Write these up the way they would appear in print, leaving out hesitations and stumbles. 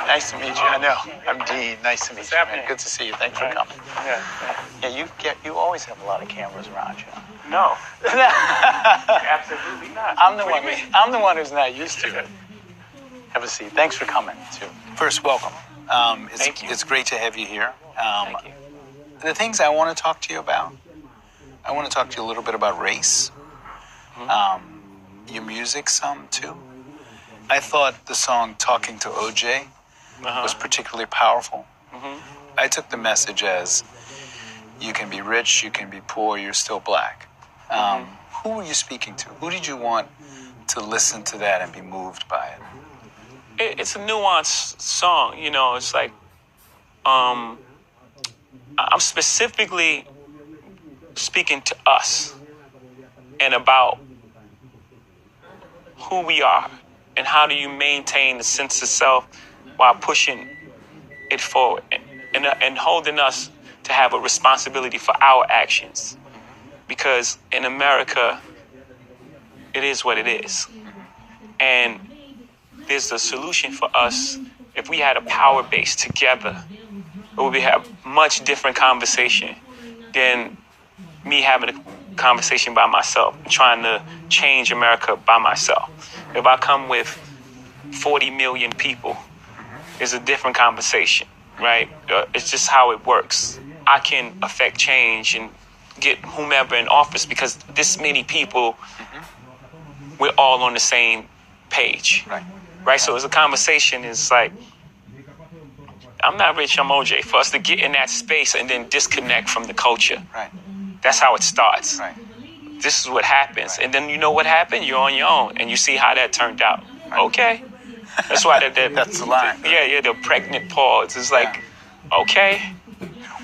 Nice to meet you. I know. I'm Dean. Nice to meet What's you, happening? man. Good to see you. Thanks for coming. Yeah. You always have a lot of cameras around you. No, absolutely not. I'm the one who's not used to it. Have a seat. Thanks for coming, too. First, welcome. Thank you. It's great to have you here. Thank you. The things I want to talk to you about, I want to talk to you a little bit about race, your music some, too. I thought the song Talking to OJ was particularly powerful. I took the message as you can be rich, you can be poor, you're still black. Who were you speaking to? Who did you want to listen to that and be moved by it? It's a nuanced song, you know. It's like I'm specifically speaking to us and about who we are and how do you maintain the sense of self while pushing it forward and holding us to have a responsibility for our actions. Because in America, it is what it is. And there's a solution for us. If we had a power base together, it would have much different conversation than me having a conversation by myself, trying to change America by myself. If I come with 40 million people, it's a different conversation, right? It's just how it works. I can affect change and get whomever in office because this many people, we're all on the same page, right? So as a conversation, it's like, I'm not rich, I'm OJ. For us to get in that space and then disconnect from the culture, that's how it starts. This is what happens. And then you know what happened? You're on your own. And you see how that turned out. Okay. That's why That's the line. Yeah, the pregnant pause. It's like, okay.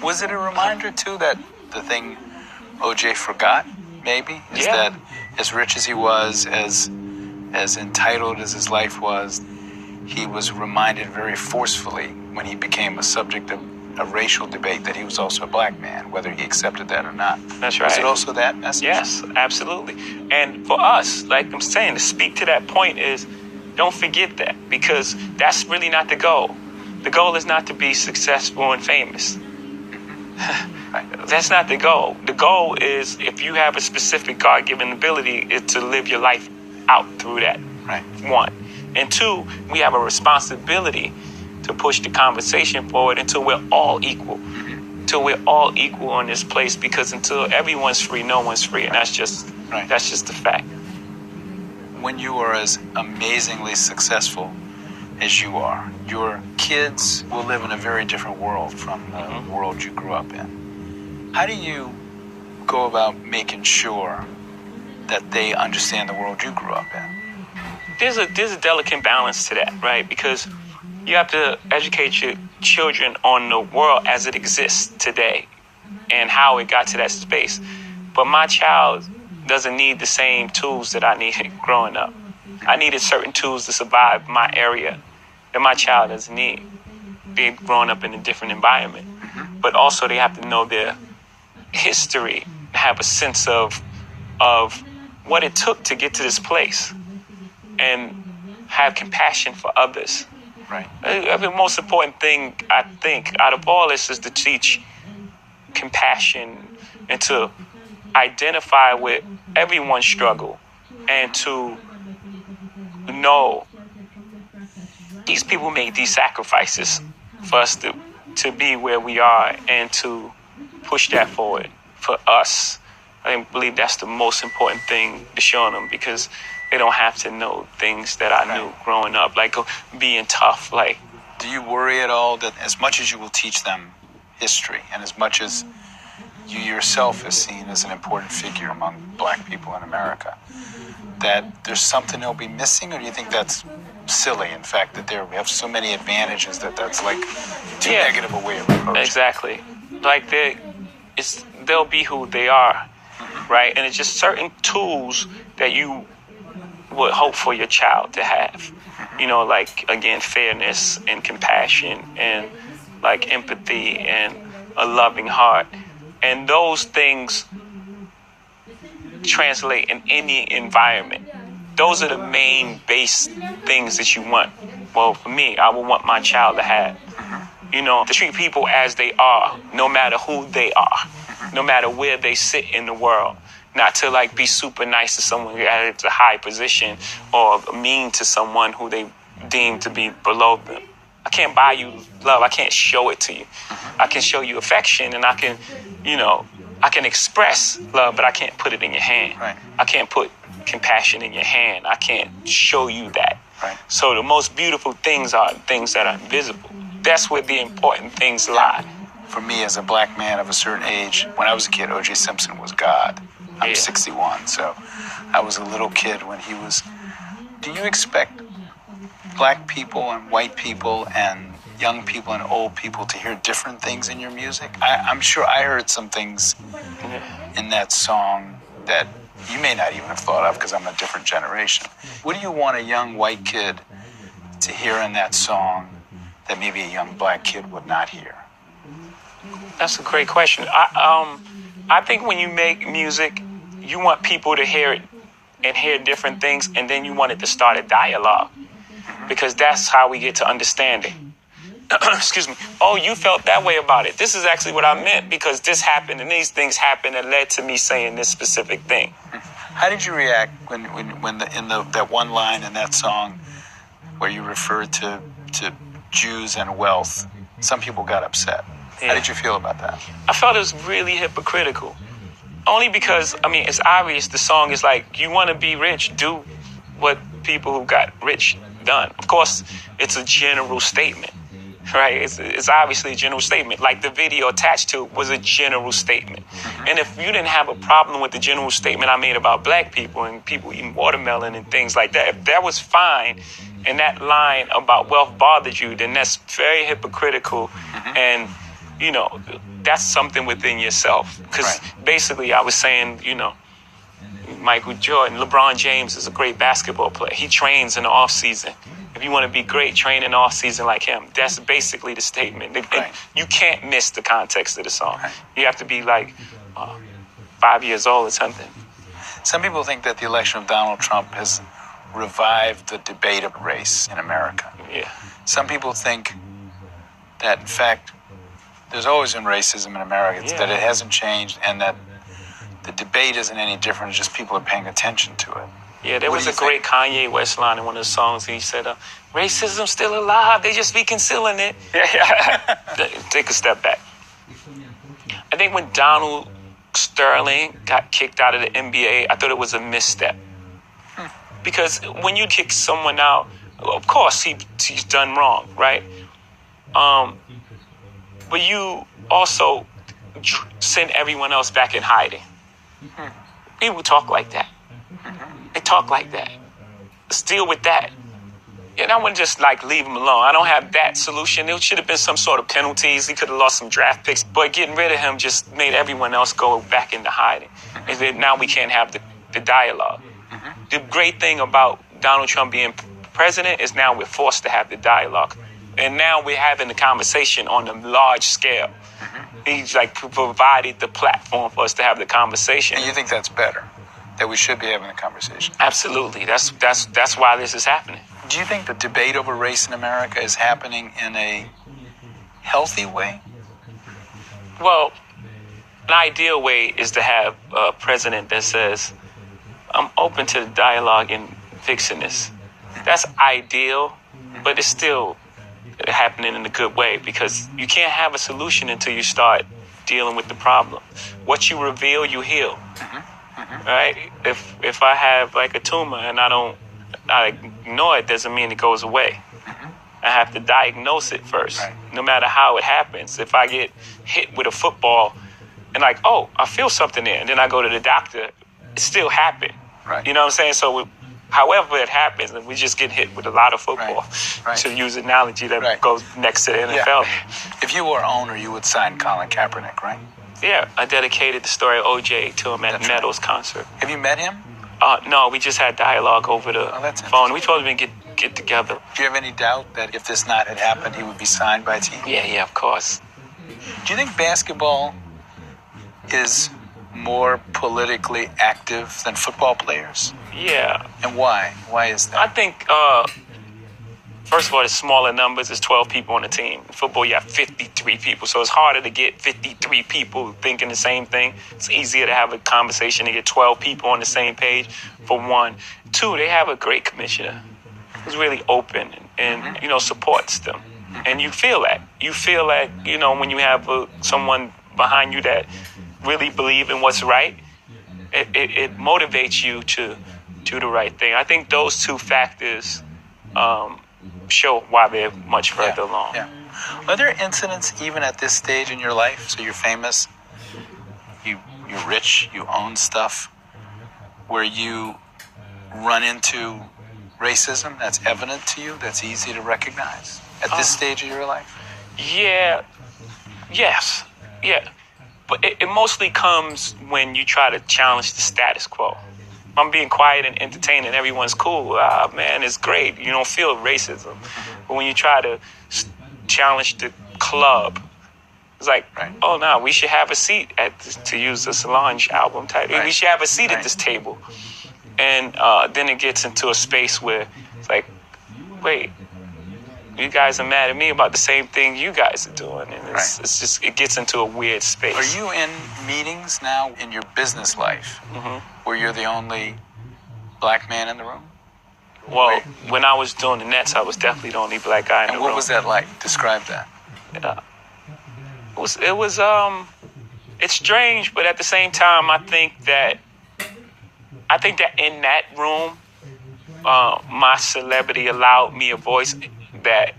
Was it a reminder, too, that the thing OJ forgot, maybe? Is that as rich as he was, as entitled as his life was, he was reminded very forcefully when he became a subject of a racial debate that he was also a black man, whether he accepted that or not. That's right. Was it also that message? Yes, absolutely. And for us, like I'm saying, to speak to that point is, don't forget that, because that's really not the goal. The goal is not to be successful and famous. That's not the goal. The goal is, if you have a specific God-given ability, is to live your life out through that. One. And two, we have a responsibility to push the conversation forward until we're all equal. Until we're all equal in this place, because until everyone's free, no one's free. And that's just the fact. When you are as amazingly successful as you are, your kids will live in a very different world from the world you grew up in. How do you go about making sure that they understand the world you grew up in? There's a delicate balance to that, right? Because you have to educate your children on the world as it exists today and how it got to that space. But my child doesn't need the same tools that I needed growing up. I needed certain tools to survive my area that my child doesn't need, being growing up in a different environment. But also they have to know their history, have a sense of what it took to get to this place, and have compassion for others. The most important thing, I think, out of all this is to teach compassion and to identify with everyone's struggle and to know these people made these sacrifices for us to be where we are and to push that forward for us. I believe that's the most important thing to show them, because they don't have to know things that I knew growing up, like being tough. Like, do you worry at all that as much as you will teach them history and as much as you yourself is seen as an important figure among black people in America, that there's something they'll be missing? Or do you think that's silly, in fact, that we have so many advantages that's like too negative a way of approaching? Exactly. Like they'll be who they are, right? And it's just certain tools that you would hope for your child to have. You know, like, again, fairness and compassion and like empathy and a loving heart. And those things translate in any environment. Those are the main base things that you want. Well, for me, I would want my child to have, to treat people as they are, no matter who they are, no matter where they sit in the world. Not to like be super nice to someone at a high position or mean to someone who they deem to be below them. I can't buy you love. I can't show it to you. I can show you affection and I can express love, but I can't put it in your hand. Right. I can't put compassion in your hand. I can't show you that. Right. So the most beautiful things are things that are invisible. That's where the important things lie. For me, as a black man of a certain age, when I was a kid, O.J. Simpson was God. I'm 61, so I was a little kid when he was. Do you expect black people and white people and young people and old people to hear different things in your music? I'm sure I heard some things in that song that you may not even have thought of because I'm a different generation. What do you want a young white kid to hear in that song that maybe a young black kid would not hear? That's a great question. I think when you make music, you want people to hear it and hear different things, and then you want it to start a dialogue, because that's how we get to understanding. Excuse me. Oh, you felt that way about it. This is actually what I meant because this happened and these things happened that led to me saying this specific thing. How did you react when that one line in that song where you referred to Jews and wealth? Some people got upset. Yeah. How did you feel about that? I felt it was really hypocritical. Only because, it's obvious the song is like, you want to be rich, do what people who got rich done. Of course, it's a general statement, right? It's obviously a general statement. Like the video attached to it was a general statement. And if you didn't have a problem with the general statement I made about black people and people eating watermelon and things like that, if that was fine and that line about wealth bothered you, then that's very hypocritical. And that's something within yourself. Because basically I was saying, Michael Jordan, LeBron James is a great basketball player. He trains in the off season. If you want to be great, train in the off season like him. That's basically the statement. And you can't miss the context of the song. You have to be like 5 years old or something. Some people think that the election of Donald Trump has revived the debate of race in America. Yeah. Some people think that, in fact, there's always been racism in America, that it hasn't changed, and that the debate isn't any different, it's just people are paying attention to it. Yeah, there was a great Kanye West line in one of the songs. He said, racism's still alive, they just be concealing it. Take a step back. I think when Donald Sterling got kicked out of the NBA, I thought it was a misstep. Because when you kick someone out, of course he's done wrong, right? But you also send everyone else back in hiding. People talk like that. They talk like that. Let's deal with that. And I wouldn't just leave him alone. I don't have that solution. There should have been some sort of penalties. He could have lost some draft picks. But getting rid of him just made everyone else go back into hiding. And then now we can't have the dialogue. The great thing about Donald Trump being president is now we're forced to have the dialogue. And now we're having the conversation on a large scale. He's provided the platform for us to have the conversation. And you think that's better? That we should be having a conversation? Absolutely. That's why this is happening. Do you think the debate over race in America is happening in a healthy way? Well, an ideal way is to have a president that says, I'm open to the dialogue and fixing this. That's ideal, but it's still happening in a good way, because you can't have a solution until you start dealing with the problem. What you reveal, you heal. Right? If I have a tumor and I ignore it, doesn't mean it goes away. I have to diagnose it first, no matter how it happens. If I get hit with a football and I feel something there, and then I go to the doctor, it still happened. Right. You know what I'm saying? So however it happens, and we just get hit with a lot of football, to use an analogy that goes next to the NFL. If you were owner, you would sign Colin Kaepernick, right? Yeah, I dedicated the story of OJ to him at Meadows concert. Have you met him? No, we just had dialogue over the phone. We told him to get together. Do you have any doubt that if this not had happened, he would be signed by a team? Yeah, of course. Do you think basketball is more politically active than football players? Yeah. And why? Why is that? I think, first of all, it's smaller numbers. There's 12 people on the team. In football, you have 53 people. So it's harder to get 53 people thinking the same thing. It's easier to have a conversation to get 12 people on the same page, for one. Two, they have a great commissioner who's really open and supports them. And you feel that. You feel that, when you have someone behind you that really believe in what's right, it motivates you to do the right thing. I think those two factors show why they're much further along. Yeah. Are there incidents even at this stage in your life? So you're famous, you're rich, you own stuff, where you run into racism that's evident to you, that's easy to recognize at this stage of your life? Yeah. Yes. Yeah. But it mostly comes when you try to challenge the status quo. I'm being quiet and entertaining. Everyone's cool. Man, it's great. You don't feel racism. But when you try to challenge the club, it's like, oh, no, we should have a seat to use the Solange album title. We should have a seat at this table. And then it gets into a space where it's like, wait, you guys are mad at me about the same thing you guys are doing. And it's just, it gets into a weird space. Are you in meetings now in your business life where you're the only black man in the room? Well, when I was doing the Nets, I was definitely the only black guy in the room. And what was that like? Describe that. It's strange, but at the same time, I think that in that room, my celebrity allowed me a voice that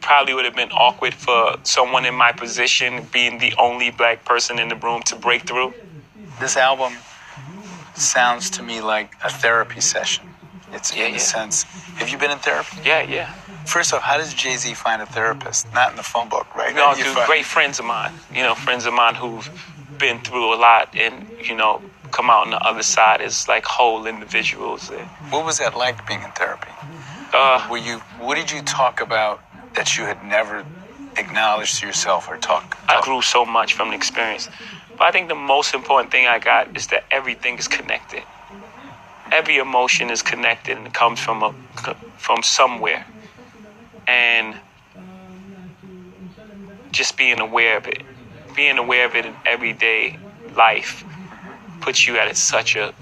probably would have been awkward for someone in my position, being the only black person in the room, to break through. This album sounds to me like a therapy session. It's in a sense. Have you been in therapy? Yeah. First off, how does Jay-Z find a therapist? Not in the phone book, right? No, dude, great friends of mine. Friends of mine who've been through a lot and, come out on the other side as like whole individuals. What was that like, being in therapy? What did you talk about that you had never acknowledged to yourself or talk? I grew so much from the experience. But I think the most important thing I got is that everything is connected. Every emotion is connected and it comes from somewhere. And just being aware of it. Being aware of it in everyday life puts you at such an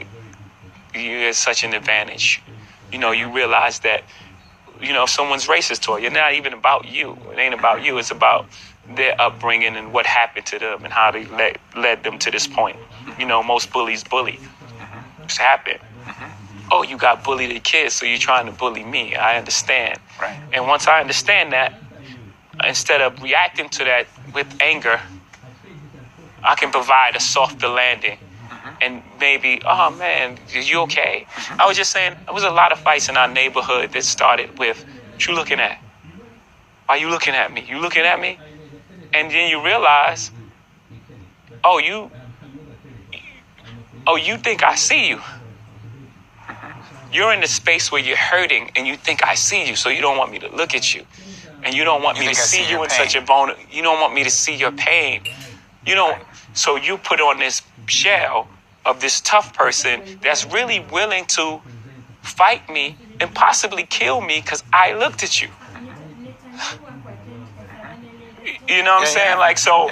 advantage. You realize that, if someone's racist toward you, it's not even about you. It ain't about you. It's about their upbringing and what happened to them and how they led them to this point. Most bullies bully. It's happened. Oh, you got bullied as a kid, so you're trying to bully me. I understand. Right. And once I understand that, instead of reacting to that with anger, I can provide a softer landing. And maybe, oh man, are you okay? I was just saying, there was a lot of fights in our neighborhood that started with, what you looking at? Why you looking at me? You looking at me? And then you realize, you think I see you. You're in the space where you're hurting and you think I see you, so you don't want me to look at you. And you don't want me to see you in such a vulnerable, you don't want me to see your pain. So you put on this shell of this tough person that's really willing to fight me and possibly kill me because I looked at you. You know what I'm saying? Like, so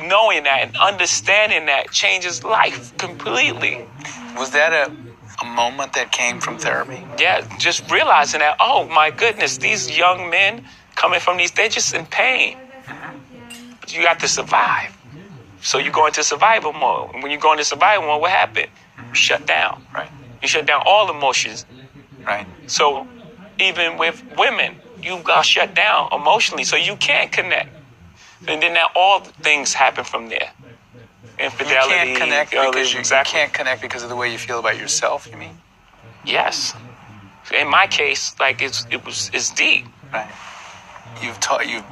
knowing that and understanding that changes life completely. Was that a moment that came from therapy? Yeah, just realizing that, oh my goodness, these young men coming from they're just in pain. But you got to survive. So you go into survival mode. And when you go into survival mode, what happened? You shut down. Right. You shut down all emotions. Right. So even with women, you got shut down emotionally, so you can't connect. And then now all things happen from there. Infidelity. You can't connect because exactly. You can't connect because of the way you feel about yourself, you mean? Yes. In my case, like it's deep. Right. You've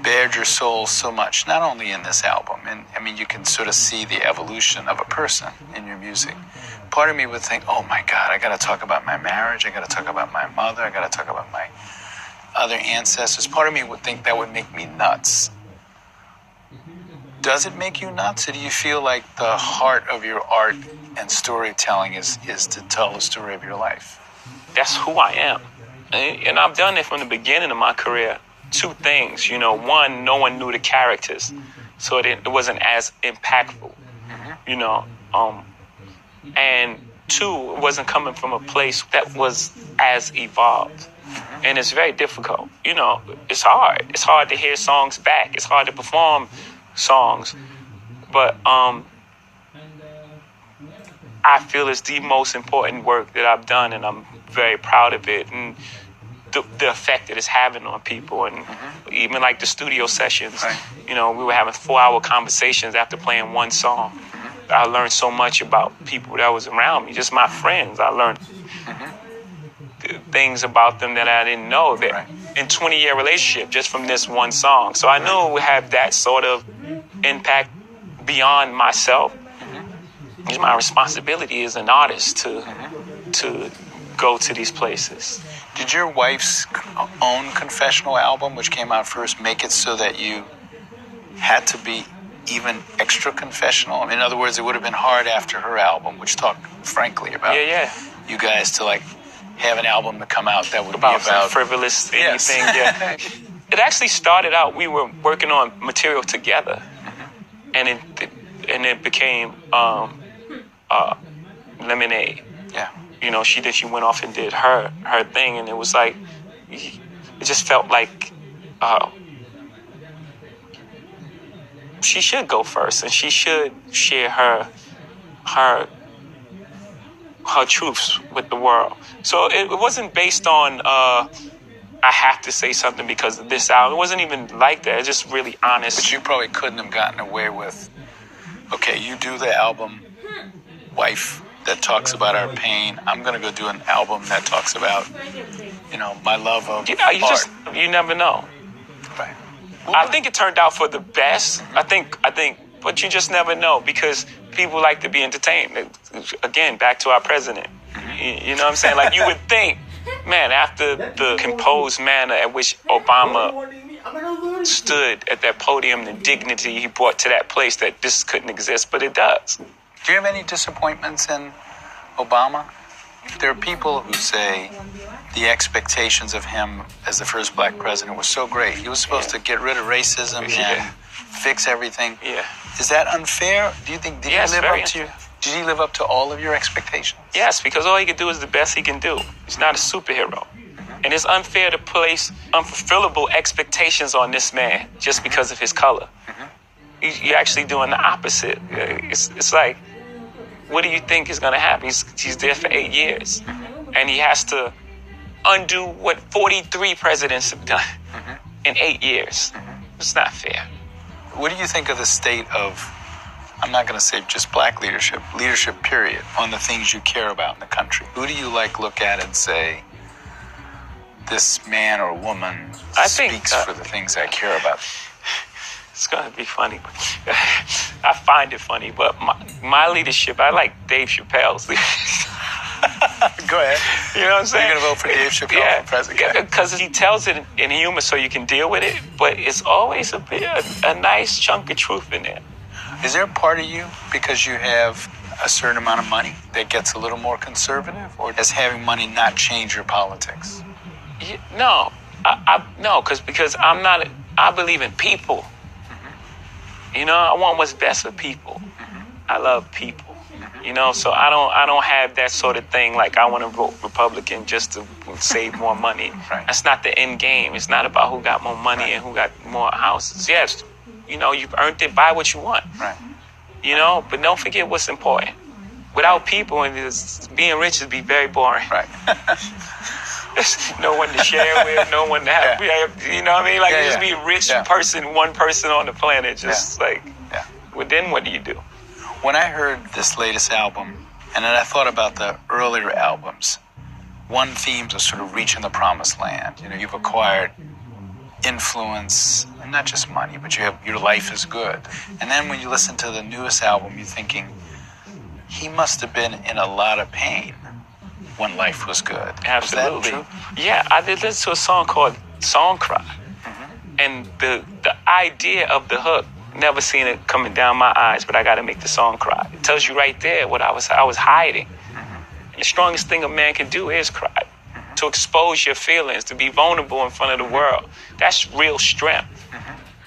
bared your soul so much, not only in this album, and I mean, you can sort of see the evolution of a person in your music. Part of me would think, oh my God, I got to talk about my marriage. I got to talk about my mother. I got to talk about my other ancestors. Part of me would think that would make me nuts. Does it make you nuts, or do you feel like the heart of your art and storytelling is to tell the story of your life? That's who I am. And I've done it from the beginning of my career. Two things, one, no one knew the characters, so it wasn't as impactful, and two, it wasn't coming from a place that was as evolved. And it's very difficult. It's hard. It's hard to hear songs back. It's hard to perform songs. But I feel it's the most important work that I've done, and I'm very proud of it. And the effect that it's having on people, and even like the studio sessions, we were having 4-hour conversations after playing one song. I learned so much about people that was around me, just my friends. I learned things about them that I didn't know, that in 20-year relationship just from this one song. So I knew it would have that sort of impact beyond myself. It's my responsibility as an artist to go to these places. Did your wife's own confessional album, which came out first, make it so that you had to be even extra confessional? In other words, it would have been hard after her album, which talked frankly about you guys, to like have an album to come out that would be about frivolous anything. Yeah. It actually started out, we were working on material together, and it became Lemonade. Yeah. She went off and did her thing, and it was like, it just felt like she should go first, and she should share her truths with the world. So it wasn't based on I have to say something because of this album. It wasn't even like that. It's just really honest. But you probably couldn't have gotten away with, okay, you do the album, wife, that talks about our pain. I'm going to go do an album that talks about, my love of art. You never know. Right. I think it turned out for the best. I think, but you just never know, because people like to be entertained. Again, back to our president. You know what I'm saying? Like, you would think, man, after the composed manner at which Obama stood at that podium, the dignity he brought to that place, that this couldn't exist, but it does. Do you have any disappointments in Obama? There are people who say the expectations of him as the first black president was so great. He was supposed to get rid of racism and fix everything. Yeah. Is that unfair? Do you think did he live up to all of your expectations? Yes, because all he could do is the best he can do. He's not a superhero. And it's unfair to place unfulfillable expectations on this man just because of his color. You're actually doing the opposite. It's like, what do you think is going to happen? He's there for 8 years. And he has to undo what 43 presidents have done in 8 years. It's not fair. What do you think of the state of, I'm not going to say just black leadership period, on the things you care about in the country? Who do you look at and say, this man or woman speaks for the things I care about? It's going to be funny. I find it funny, but my leadership, I like Dave Chappelle's leadership. Go ahead. You know what I'm saying? You're going to vote for Dave Chappelle for president? Yeah, because he tells it in humor so you can deal with it, but it's always a nice chunk of truth in there. Is there a part of you, because you have a certain amount of money, that gets a little more conservative? Or does having money not change your politics? No. No, because I believe in people. I want what's best for people. I love people. So I don't have that sort of thing like I want to vote Republican just to save more money. Right. That's not the end game. It's not about who got more money and who got more houses. Yes, you've earned it. Buy what you want. Right. But don't forget what's important. Without people, being rich would be very boring. Right. No one to share with, no one to have. You know what I mean? Like, just be a rich person, one person on the planet. Well, then what do you do? When I heard this latest album, and then I thought about the earlier albums, one theme was sort of reaching the promised land. You've acquired influence, and not just money, but your life is good. And then when you listen to the newest album, you're thinking, he must have been in a lot of pain when life was good. Absolutely. Is that true? Yeah, I did listen to a song called Song Cry. And the idea of the hook Never seen it coming down my eyes, but I got to make the song cry. It tells you right there what I was hiding. And the strongest thing a man can do is cry. To expose your feelings, to be vulnerable in front of the world. That's real strength.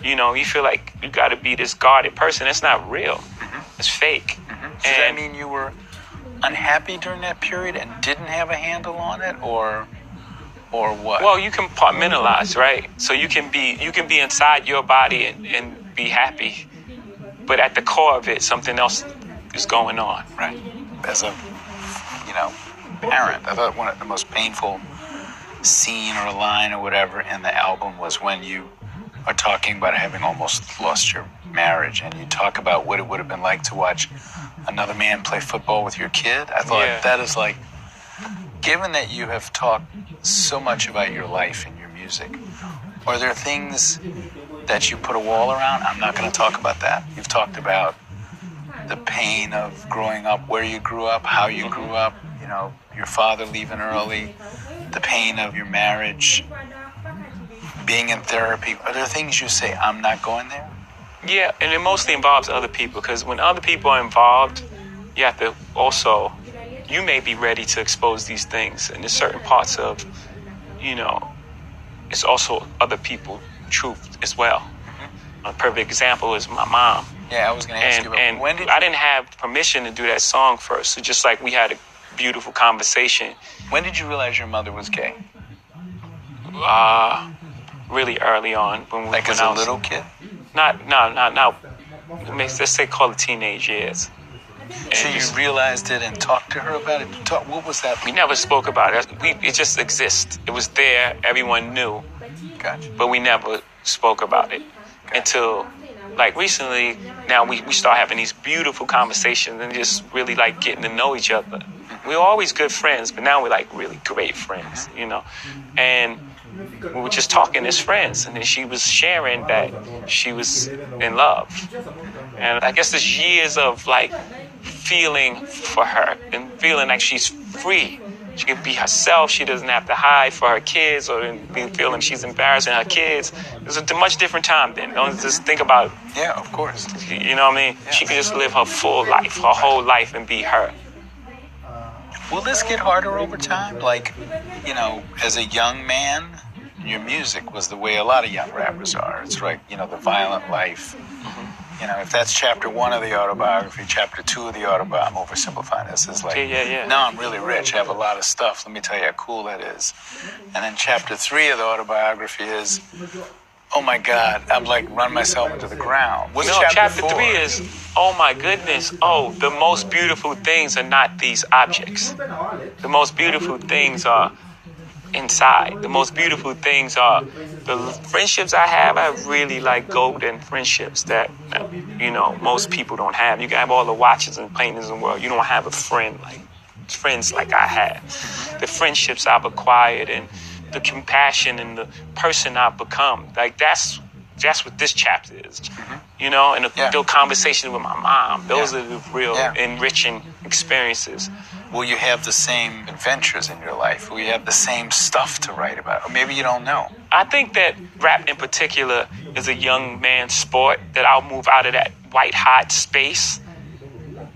You know, you feel like you got to be this guarded person. That's not real. It's fake. Does that mean you were unhappy during that period and didn't have a handle on it, or what? Well, you compartmentalize, right? So you can be inside your body and be happy, but at the core of it, something else is going on. Right. As a, parent, I thought one of the most painful scene or line or whatever in the album was when you are talking about having almost lost your marriage, and you talk about what it would have been like to watch another man play football with your kid. I thought that is like, given that you have talked so much about your life and your music, are there things that you put a wall around? I'm not going to talk about that. You've talked about the pain of growing up, where you grew up, how you grew up, your father leaving early, the pain of your marriage, being in therapy. Are there things you say, I'm not going there? Yeah, and it mostly involves other people, because when other people are involved, you have to also, you may be ready to expose these things. And there's certain parts of, it's also other people's truth as well. A perfect example is my mom. Yeah, I was going to ask you about and when I didn't have permission to do that song first. So just like we had a beautiful conversation. When did you realize your mother was gay? Really early on. When as a little kid? Not. Let's say call it teenage years. So you realized it and talked to her about it? What was that? We never spoke about it. It just exists. It was there. Everyone knew. Gotcha. But we never spoke about it until, like, recently. Now we start having these beautiful conversations and just really, like, getting to know each other. We were always good friends, but now we're, like, really great friends, And we were just talking as friends, and then she was sharing that she was in love. And I guess there's years of, like, feeling for her and feeling like she's free. She can be herself. She doesn't have to hide for her kids or be feeling she's embarrassing her kids. It was a much different time then. Don't just think about it. Yeah, of course. You know what I mean? Yeah. She could just live her full life, her whole life, and be her. Will this get harder over time? Like, as a young man, your music was the way a lot of young rappers are. It's like, the violent life. If that's chapter 1 of the autobiography, chapter 2 of the autobiography, I'm oversimplifying this. It's like, now I'm really rich, I have a lot of stuff. Let me tell you how cool that is. And then chapter 3 of the autobiography is, oh my God, I'm like run myself into the ground. What's chapter 3 is, oh my goodness, the most beautiful things are not these objects. The most beautiful things are inside. The most beautiful things are the friendships I have really like golden friendships that, most people don't have. You can have all the watches and paintings in the world. You don't have friends like I have. The friendships I've acquired and the compassion and the person I've become. Like that's what this chapter is, and the conversation with my mom. Those are the real enriching experiences. Will you have the same adventures in your life? Will you have the same stuff to write about? Or maybe you don't know. I think that rap in particular is a young man's sport, that I'll move out of that white hot space.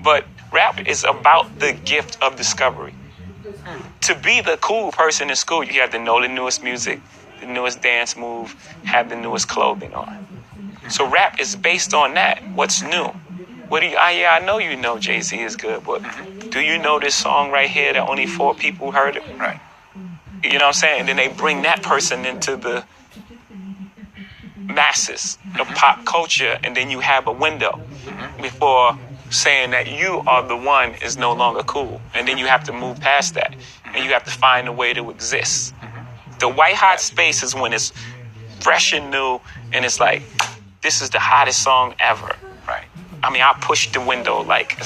But rap is about the gift of discovery. To be the cool person in school, you have to know the newest music, the newest dance move, have the newest clothing on. So rap is based on that. What's new? I know you know Jay-Z is good, but do you know this song right here that only 4 people heard it? Right. You know what I'm saying? And then they bring that person into the masses of pop culture, and then you have a window before saying that you are the one is no longer cool. And then you have to move past that, and you have to find a way to exist. The white hot space is when it's fresh and new, and it's like, this is the hottest song ever. Right. I mean, I pushed the window like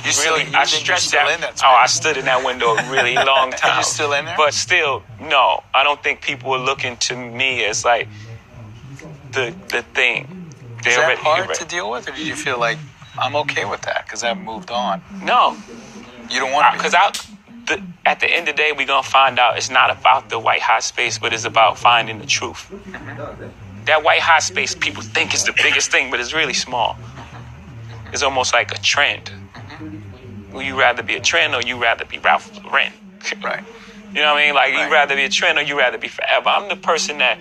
I stretched that. I stood in that window a really long time. You're still in there? But still, no, I don't think people are looking to me as like the thing. Is that hard to deal with, or did you feel like I'm okay with that because I've moved on? No, you don't want to. Because at the end of the day, we're gonna find out it's not about the white hot space, but it's about finding the truth. that white hot space people think is the biggest thing, but it's really small. It's almost like a trend. Will you rather be a trend or you rather be Ralph Lauren? Right. You know what I mean? Like, Right. you rather be a trend or you rather be forever. I'm the person that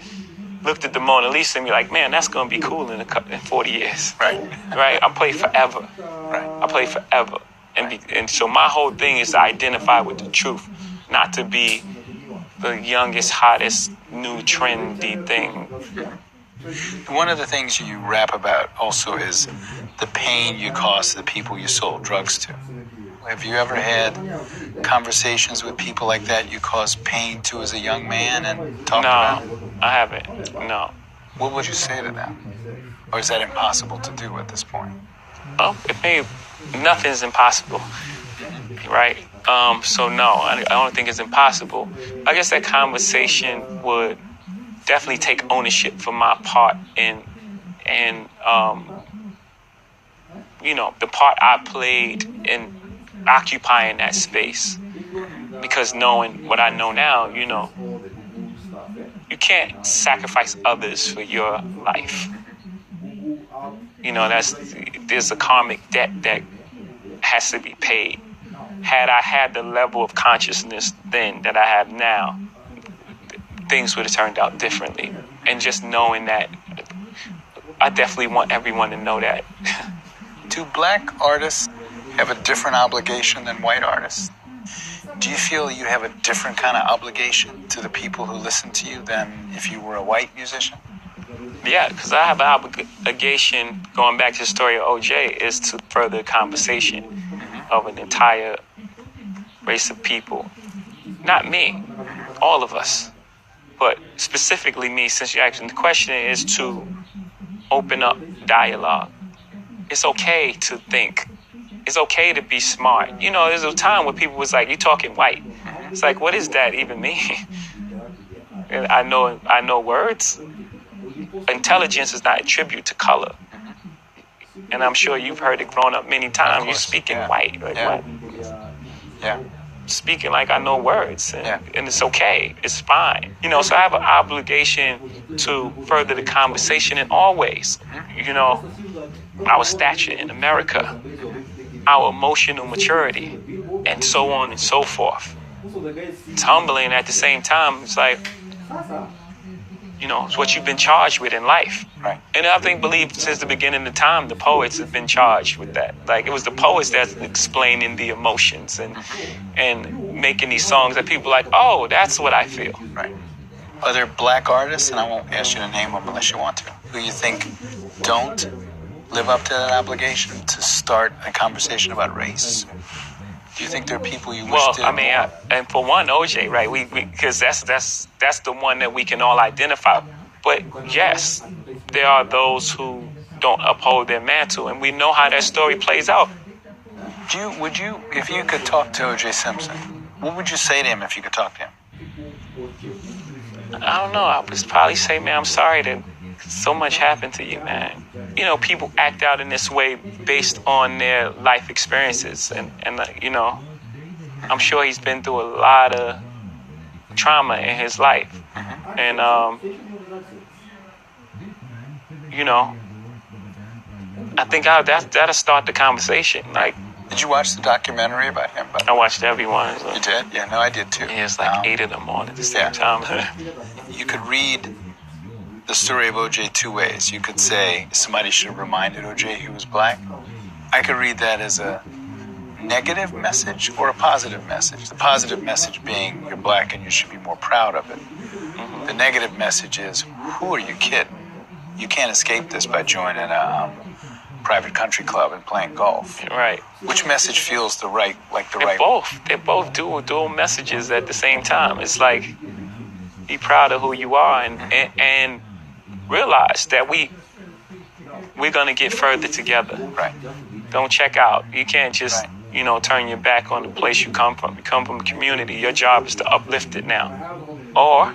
looked at the Mona Lisa and be like, man, that's going to be cool in 40 years. Right. Right? I play forever. Right. I play forever. And so my whole thing is to identify with the truth, not to be the youngest, hottest, new trendy thing. One of the things you rap about also is the pain you caused the people you sold drugs to. Have you ever had conversations with people like that you caused pain to as a young man and talked about it? No, I haven't. No. What would you say to them? Or is that impossible to do at this point? Oh, nothing's impossible, right? So no, I don't think it's impossible. I guess that conversation would definitely take ownership for my part in the part I played in occupying that space. Because knowing what I know now, you can't sacrifice others for your life. There's a karmic debt that has to be paid. Had I had the level of consciousness then that I have now, things would have turned out differently. And just knowing that, I definitely want everyone to know that. Do black artists have a different obligation than white artists? Do you feel you have a different kind of obligation to the people who listen to you than if you were a white musician? Yeah, because I have an obligation, going back to the story of OJ, is to further the conversation of an entire race of people. Not me, all of us. But specifically me, since you're asking the question, is to open up dialogue. It's okay to think. It's okay to be smart. There's a time where people was like, you talking white. It's like, what does that even mean? And I know words. Intelligence is not a tribute to color. And I'm sure you've heard it growing up many times. You're speaking white. Like, what? Yeah. Speaking like I know words. And it's okay. It's fine. So I have an obligation to further the conversation in all ways. Our stature in America, our emotional maturity, and so on and so forth. It's humbling at the same time. It's like, it's what you've been charged with in life. Right. And I believe since the beginning of time, the poets have been charged with that. Like, it was the poets that's explaining the emotions and making these songs that people are like, oh, that's what I feel. Right. Are there black artists, and I won't ask you to name them unless you want to, who you think don't live up to that obligation to start a conversation about race? Do you think there are people you wish to? Well, and for one, OJ, right? We because that's the one that we can all identify. But yes, there are those who don't uphold their mantle, and we know how that story plays out. Would you, if you could talk to O.J. Simpson, what would you say to him if you could talk to him? I don't know. I would probably say, man, I'm sorry that so much happened to you, man. People act out in this way based on their life experiences. And I'm sure he's been through a lot of trauma in his life. And, I think that'll start the conversation. Like, did you watch the documentary about him? I watched everyone. So. You did? Yeah, no, I did too. Yeah, it's like 8 of them on at the same time. You could read the story of O.J. two ways. You could say somebody should have reminded O.J. he was black. I could read that as a negative message or a positive message. The positive message being you're black and you should be more proud of it. The negative message is, who are you kidding? You can't escape this by joining a private country club and playing golf. Right. Which message feels the right? They're both dual messages at the same time. It's like, be proud of who you are and realize that we're gonna get further together. Right. Don't check out. You can't just turn your back on the place you come from. You come from a community. Your job is to uplift it now. Or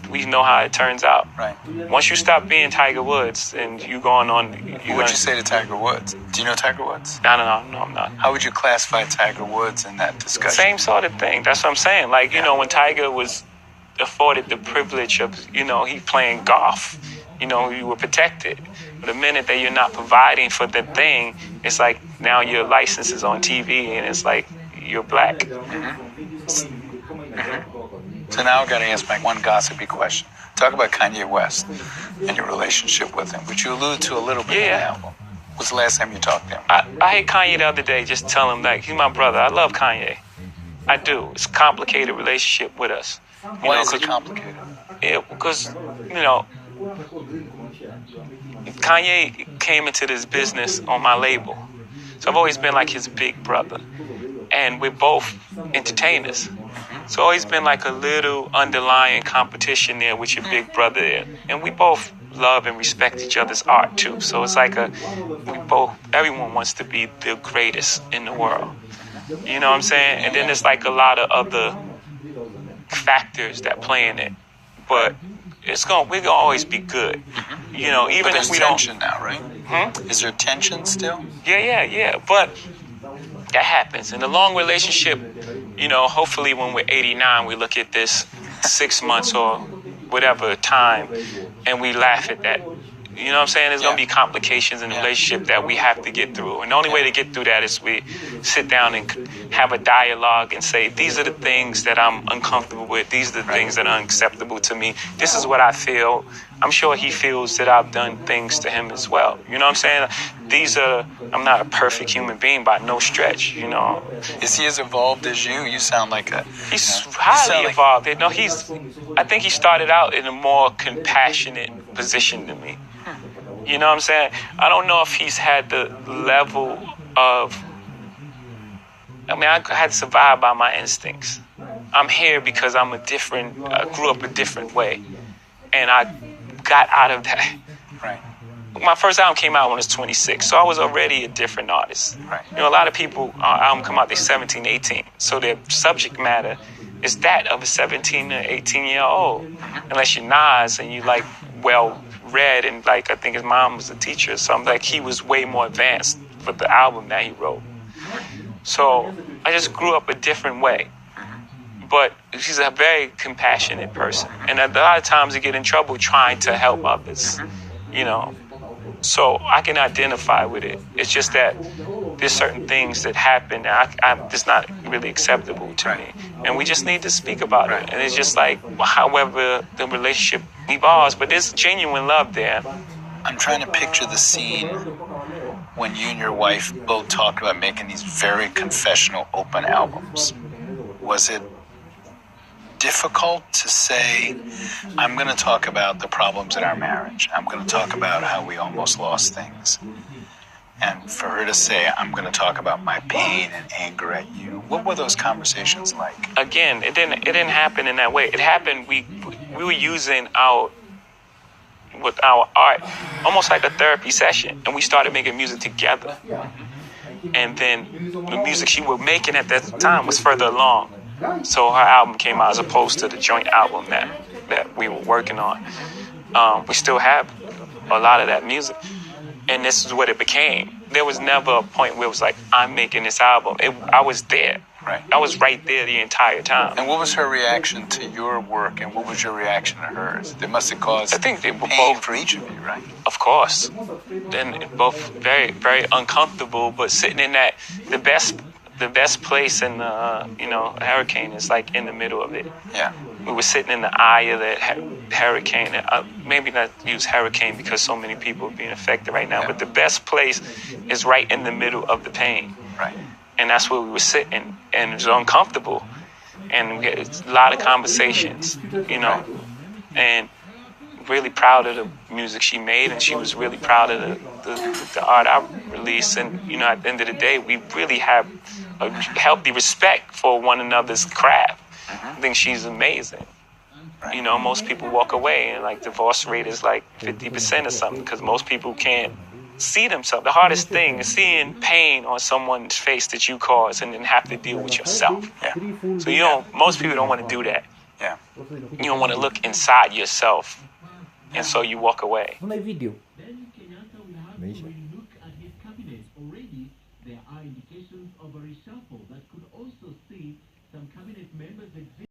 we know how it turns out. Right. Once you stop being Tiger Woods and you going on... What would you say to Tiger Woods? Do you know Tiger Woods? No, I'm not. How would you classify Tiger Woods in that discussion? Same sort of thing. That's what I'm saying. Like, when Tiger was afforded the privilege of, he playing golf you were protected. But the minute that you're not providing for the thing, it's like now your license is on TV and it's like you're black. So now I've got to ask my one gossipy question. Talk about Kanye West and your relationship with him, which you allude to a little bit in the album. When's the last time you talked to him? I hate Kanye the other day, just tell him, like, he's my brother. I love Kanye. I do. It's a complicated relationship with us. Why is it complicated? Yeah, because, Kanye came into this business on my label. So I've always been like his big brother. And we're both entertainers. So always been like a little underlying competition there with your big brother there. And we both love and respect each other's art too. So it's like everyone wants to be the greatest in the world. You know what I'm saying? And then there's like a lot of other factors that play in it. But we're gonna always be good. Even but if we don't. There's tension now, right? Is there tension still? Yeah. But that happens. In a long relationship, hopefully when we're 89, we look at this 6 months or whatever time and we laugh at that. You know what I'm saying? There's going to be complications in the relationship that we have to get through. And the only way to get through that is we sit down and have a dialogue and say, these are the things that I'm uncomfortable with. These are the things that are unacceptable to me. This is what I feel. I'm sure he feels that I've done things to him as well. You know what I'm saying? I'm not a perfect human being by no stretch, Is he as evolved as you? You sound like He's highly evolved. I think he started out in a more compassionate position than me. You know what I'm saying? I don't know if he's had the level of... I had to survive by my instincts. I'm here because I grew up a different way. And I got out of that. Right. My first album came out when I was 26, so I was already a different artist. Right. A lot of people, album come out, they're 17, 18. So their subject matter is that of a 17 or 18-year-old. Unless you're Nas and you well-read and I think his mom was a teacher or something. He was way more advanced for the album that he wrote. So I just grew up a different way. But she's a very compassionate person. And a lot of times you get in trouble trying to help others, So I can identify with it. It's just that there's certain things that happen that it's not really acceptable to me. And we just need to speak about it. And it's just like, however the relationship evolves, but there's genuine love there. I'm trying to picture the scene when you and your wife both talked about making these very confessional, open albums. Was it difficult to say, I'm going to talk about the problems in our marriage. I'm going to talk about how we almost lost things. And for her to say, I'm going to talk about my pain and anger at you. What were those conversations like? Again, it didn't happen in that way. It happened, we were using our art almost like a therapy session. And we started making music together. And then the music she was making at that time was further along. So her album came out as opposed to the joint album that we were working on. We still have a lot of that music. And this is what it became. There was never a point where it was like, I'm making this album. I was there. Right. I was right there the entire time. And what was her reaction to your work, and what was your reaction to hers? They must have caused I think they were pain both, for each of you, right? Of course. And both very, very uncomfortable, but sitting in the best place in the, hurricane is in the middle of it. Yeah. We were sitting in the eye of that hurricane. Maybe not use hurricane because so many people are being affected right now, but the best place is right in the middle of the pain. Right. And that's where we were sitting, and it was uncomfortable. And we had a lot of conversations, and really proud of the music she made, and she was really proud of the art I released. And, at the end of the day, we really have a healthy respect for one another's craft. I think she's amazing. Right. Most people walk away and divorce rate is 50% or something because most people can't see themselves. The hardest thing is seeing pain on someone's face that you caused and then have to deal with yourself. Yeah. So most people don't want to do that. Yeah. You don't want to look inside yourself. And so you walk away.